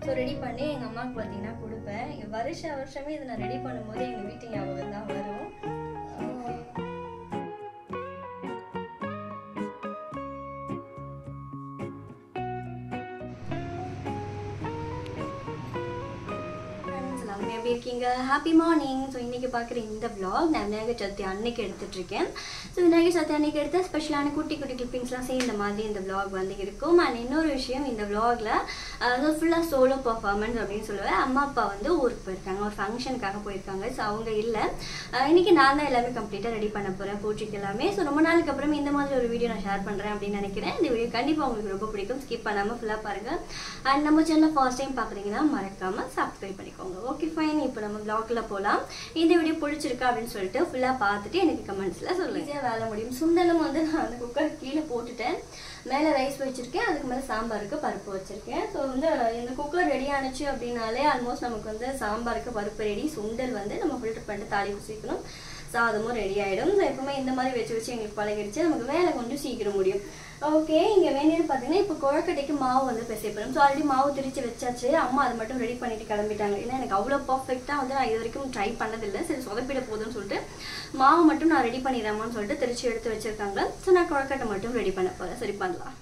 So ready பண்ணி எங்கள் அம்மாவுக்கு பார்த்தீங்கன்னா கொடுப்பேன். வருஷமே இதை நான் ரெடி பண்ணும்போது எங்கள் வீட்டு ஞாபகம் தான் வரும். எப்படி இருக்கீங்க? Happy morning. ஸோ இன்றைக்கி பார்க்குற இந்த விளாக் நான் விநாயகர் சதுர்த்தி அன்னைக்கு எடுத்துகிட்ருக்கேன். ஸோ விநாயகர் சதுர்த்தி அன்னைக்கு எடுத்த ஸ்பெஷலான குட்டி குட்டி கிளிப்பிங்ஸ்லாம் சேர்ந்த மாதிரி இந்த விளாக் வந்து இருக்கும். அண்ட் இன்னொரு விஷயம், இந்த விளாகில் ஃபுல்லாக சோலோ பர்ஃபார்மன்ஸ் அப்படின்னு சொல்லுவேன். அம்மா அப்பா வந்து ஊருக்கு போயிருக்காங்க, ஒரு ஃபங்க்ஷனுக்காக போயிருக்காங்க. ஸோ அவங்க இல்லை. இன்றைக்கி நான் தான் எல்லாமே கம்ப்ளீட்டாக ரெடி பண்ண போகிறேன், பூஜைக்கு எல்லாமே. ஸோ ரொம்ப நாளுக்கு அப்புறம் இந்த மாதிரி ஒரு வீடியோ நான் ஷேர் பண்ணுறேன் அப்படின்னு நினைக்கிறேன். இந்த வீடியோ கண்டிப்பாக உங்களுக்கு ரொம்ப பிடிக்கும். ஸ்கிப் பண்ணாமல் ஃபுல்லாக பாருங்கள். அண்ட் நம்ம சேனல் ஃபர்ஸ்ட் டைம் பார்க்குறீங்கன்னா மறக்காமல் சப்ஸ்கிரைப் பண்ணிக்கோங்க. Okay fine. இப்போ நம்ம vlogல போகலாம். இந்த வீடியோ பிடிச்சிருக்கா அப்படின்னு சொல்லிட்டு ஃபுல்லாக பார்த்துட்டு எனக்கு கமெண்ட்ஸில் சொல்லுங்கள். ஈஸியாக வேலை முடியும். சுண்டலும் வந்து நான் அந்த குக்கர் கீழே போட்டுட்டேன். மேலே ரைஸ் வச்சுருக்கேன், அதுக்கு மேலே சாம்பாருக்கு பருப்பு வச்சுருக்கேன். ஸோ வந்து இந்த குக்கர் ரெடி ஆனிச்சு அப்படின்னாலே ஆல்மோஸ்ட் நமக்கு வந்து சாம்பாருக்கு பருப்பு ரெடி, சுண்டல் வந்து நம்ம ஃபில்டர் பண்ணிட்டு தாளிப்பு சீக்கணும், சாதமும் ரெடி ஆகிடும். ஸோ எப்பவுமே இந்த மாதிரி வச்சு எங்களுக்கு பழகிடுச்சு. நமக்கு வேலை கொஞ்சம் சீக்கிரம் முடியும். ஓகே, இங்கே வேண்டியது பார்த்தீங்கன்னா இப்போ குழக்கட்டைக்கு மாவு வந்து பிசைப்படும். ஸோ ஆல்ரெடி மாவு திரிச்சு வச்சாச்சு. அம்மா அது மட்டும் ரெடி பண்ணிட்டு கிளம்பிட்டாங்க. ஏன்னா எனக்கு அவ்வளோ பர்ஃபெக்டாக வந்து நான் இது வரைக்கும் ட்ரை பண்ணதில்லை. சரி சொதப்பிட போதுன்னு சொல்லிட்டு மாவு மட்டும் நான் ரெடி பண்ணிடாமான்னு சொல்லிட்டு திரிச்சு எடுத்து வச்சுருக்காங்க. ஸோ நான் குழக்கட்டை மட்டும் ரெடி பண்ண போகிறேன். சரி பண்ணலாம்.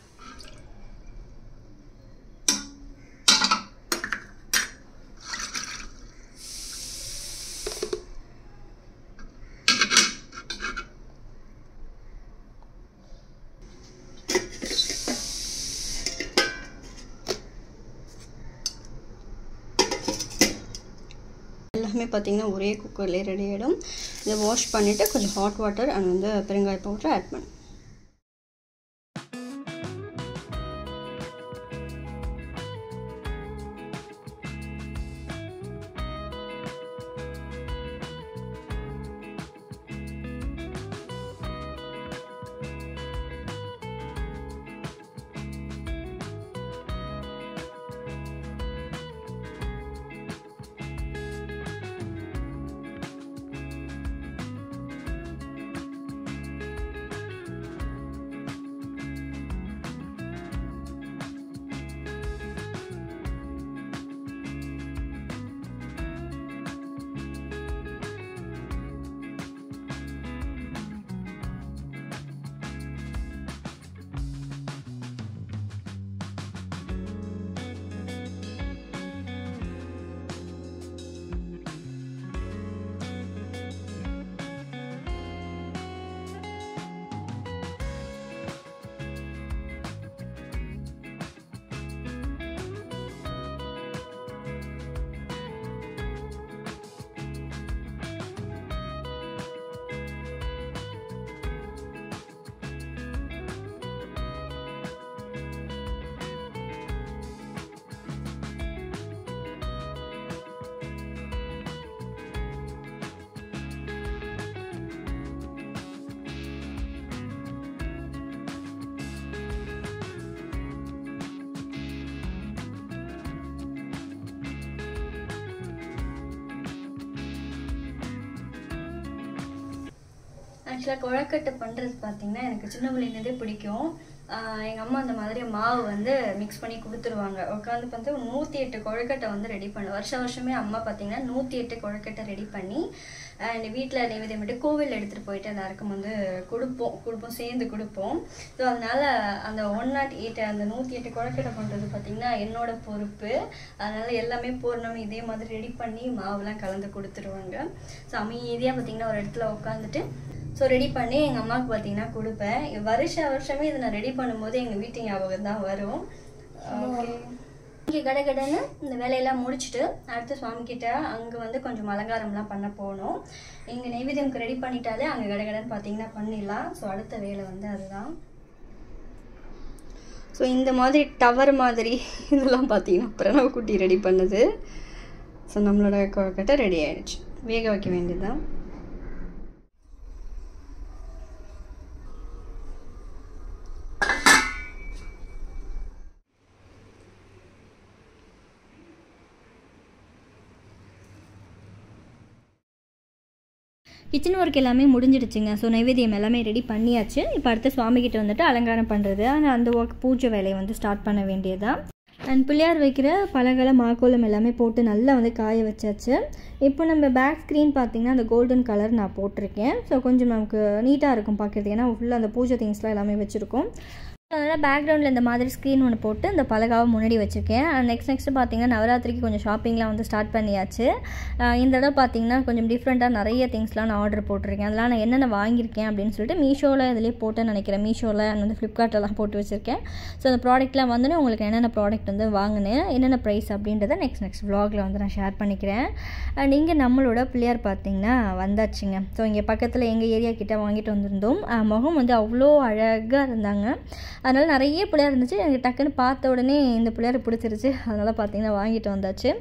எல்லாமே பார்த்தீங்கன்னா ஒரே குக்கர்லேயே ரெடி ஆகிடும். இதை வாஷ் பண்ணிவிட்டு கொஞ்சம் ஹாட் வாட்டர் அண்ட் வந்து பெருங்காய பவுடர் ஆட் பண்ணு. ஆக்சுவலாக குழக்கட்டை பண்ணுறது பார்த்தீங்கன்னா எனக்கு சின்ன பிள்ளைலேருந்தே பிடிக்கும். எங்கள் அம்மா அந்த மாதிரி மாவு வந்து மிக்ஸ் பண்ணி கொடுத்துருவாங்க. உட்காந்து வந்து 108 குழக்கட்டை வந்து ரெடி பண்ண வருஷமே அம்மா பார்த்தீங்கன்னா 108 குழக்கட்டை ரெடி பண்ணி அண்ட் வீட்டில் நைவேத்தியம் மட்டும் கோவில் எடுத்துகிட்டு போயிட்டு எல்லாருக்கும் வந்து கொடுப்போம் சேர்ந்து கொடுப்போம். ஸோ அதனால் அந்த 108 அந்த 108 குழக்கட்டை பண்ணுறது பார்த்திங்கன்னா என்னோட பொறுப்பு. அதனால் எல்லாமே பூர்ணம் இதே மாதிரி ரெடி பண்ணி மாவுலாம் கலந்து கொடுத்துருவாங்க. ஸோ அமைதியாக பார்த்திங்கன்னா ஒரு இடத்துல உட்காந்துட்டு ஸோ ரெடி பண்ணி எங்கள் அம்மாவுக்கு பார்த்தீங்கன்னா கொடுப்பேன். வருஷமே இதை நான் ரெடி பண்ணும்போது எங்கள் வீட்டு ஞாபகம் தான் வரும். ஓகே, இங்கே கடைன்னு இந்த வேலையெல்லாம் முடிச்சுட்டு அடுத்து சுவாமிக்கிட்ட அங்கே வந்து கொஞ்சம் அலங்காரம்லாம் பண்ண போகணும். இங்கே நைவேத்தியம்க்கு ரெடி பண்ணிட்டாலே அங்கே கடைன்னு பார்த்தீங்கன்னா பண்ணிடலாம். ஸோ அடுத்த வேலை வந்து அதுதான். ஸோ இந்த மாதிரி டவர் மாதிரி இதெல்லாம் பார்த்தீங்கன்னா பிரணவ குட்டி ரெடி பண்ணுது. ஸோ நம்மளோட குழக்கட்டை ரெடி ஆகிடுச்சு. வேக வைக்க வேண்டியதுதான். கிச்சன் ஒர்க் எல்லாமே முடிஞ்சிடுச்சுங்க. ஸோ நைவேத்தியம் எல்லாமே ரெடி பண்ணியாச்சு. இப்போ அடுத்து சுவாமிகிட்ட வந்துட்டு அலங்காரம் பண்ணுறது, ஆனால் அந்த ஒர்க் பூஜை வேலையை வந்து ஸ்டார்ட் பண்ண வேண்டியதுதான். அண்ட் பிள்ளையார் வைக்கிற பலகலை மாக்கோலம் எல்லாமே போட்டு நல்லா வந்து காய வச்சாச்சு. இப்போ நம்ம பேக் ஸ்க்ரீன் பார்த்திங்கன்னா அந்த கோல்டன் கலர் நான் போட்டிருக்கேன். ஸோ கொஞ்சம் நமக்கு நீட்டாக இருக்கும் பார்க்குறது, ஏன்னா ஃபுல்லாக அந்த பூஜை திங்ஸ்லாம் எல்லாமே வச்சுருக்கோம். அதனால் பேக்ரவுண்டில் இந்த மாதிரி ஸ்க்ரீன் ஒன்று போட்டு இந்த பலகாவை முன்னாடி வச்சுருக்கேன். நெக்ஸ்ட்டு பார்த்திங்கன்னா நவராத்திரிக்கு கொஞ்சம் ஷாப்பிங்லாம் வந்து ஸ்டார்ட் பண்ணியாச்சு. இந்த தடவை பார்த்திங்கன்னா கொஞ்சம் டிஃப்ரெண்ட்டாக நிறைய திங்ஸ்லாம் நான் ஆர்டர் போட்டிருக்கேன். அதெல்லாம் நான் என்னென்ன வாங்கியிருக்கேன் அப்படின்னு சொல்லிட்டு மீஷோவில் இதிலே போட்டேன்னு நினைக்கிறேன். மீஷோவில் வந்து ஃப்ளிப்கார்ட்டெல்லாம் போட்டு வச்சுருக்கேன். ஸோ அந்த ப்ராடக்ட்லாம் வந்து உங்களுக்கு என்னென்ன ப்ராடக்ட் வந்து வாங்கினேன், என்னென்ன ப்ரைஸ் அப்படின்றத நெக்ஸ்ட் vlogல வந்து நான் ஷேர் பண்ணிக்கிறேன். அண்ட் இங்கே நம்மளோட பிள்ளையார் பார்த்திங்கன்னா வந்தாச்சுங்க. ஸோ இங்கே பக்கத்தில் எங்கள் ஏரியா கிட்டே வாங்கிட்டு வந்திருந்தோம். முகம் வந்து அவ்வளோ அழகாக இருந்தாங்க. அதனால் நிறைய பிள்ளையார் இருந்துச்சு. எனக்கு டக்குன்னு பார்த்த உடனே இந்த பிள்ளையார் பிடிச்சிருச்சு. அதனால் பார்த்திங்கன்னா வாங்கிட்டு வந்தாச்சு.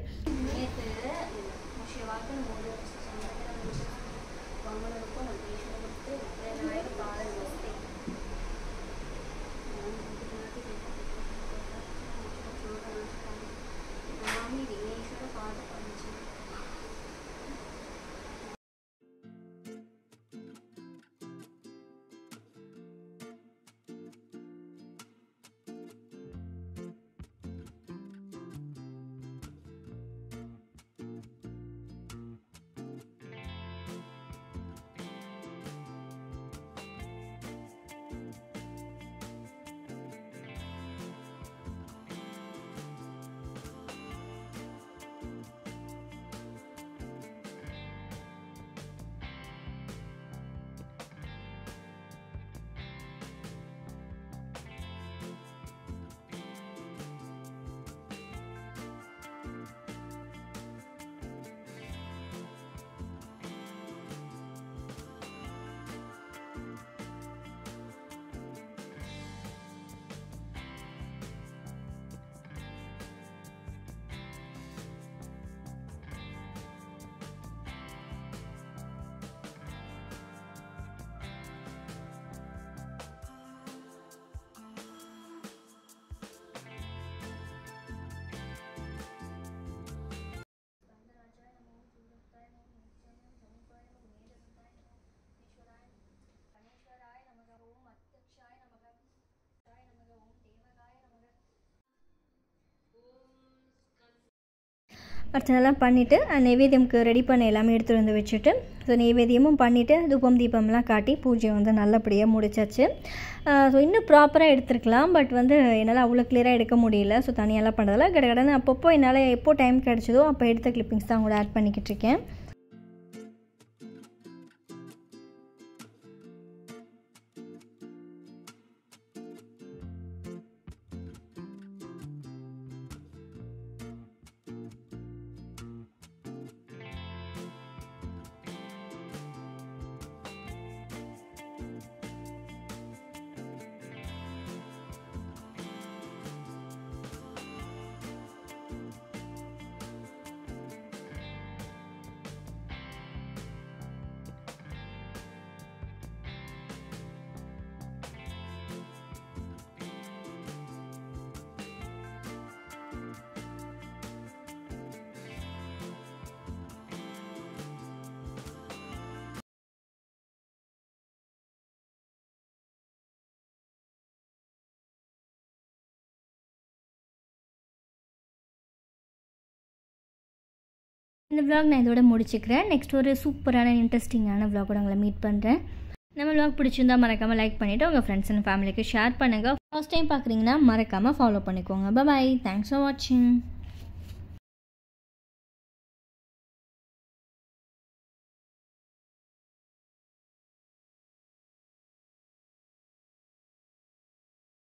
அர்ச்சனைலாம் பண்ணிவிட்டு நைவேத்தியம்க்கு ரெடி பண்ண எல்லாமே எடுத்துகிட்டு வந்து வச்சுட்டு, ஸோ நைவேத்தியமும் பண்ணிவிட்டு தூபம் தீபம்லாம் காட்டி பூஜை வந்து நல்லபடியாக முடிச்சாச்சு. ஸோ இன்னும் ப்ராப்பராக எடுத்துருக்கலாம், பட் வந்து என்னால் அவ்வளோ கிளியராக எடுக்க முடியல. ஸோ தனியாலாம் பண்ணுறதில்ல, கடகடன்னு அப்பப்போ என்னால் எப்போ டைம் கிடச்சதோ அப்போ எடுத்த கிளிப்பிங்ஸ் தான் கூட ஆட் பண்ணிக்கிட்டு இருக்கேன். இந்த vlog நான் இதோட முடிச்சுக்கிறேன். நெக்ஸ்ட் ஒரு சூப்பரான இன்ட்ரெஸ்டிங்கான vlog-ஓட உங்களை மீட் பண்ணுறேன். நம்ம vlog பிடிச்சிருந்தால் மறக்காமல் லைக் பண்ணிவிட்டு உங்கள் ஃப்ரெண்ட்ஸ் அண்ட் ஃபேமிலிக்கு ஷேர் பண்ணுங்கள். ஃபர்ஸ்ட் டைம் பார்க்குறீங்கன்னா மறக்காமல் ஃபாலோ பண்ணிக்கோங்க. பாய், தேங்க்ஸ் ஃபார் வாட்சிங்.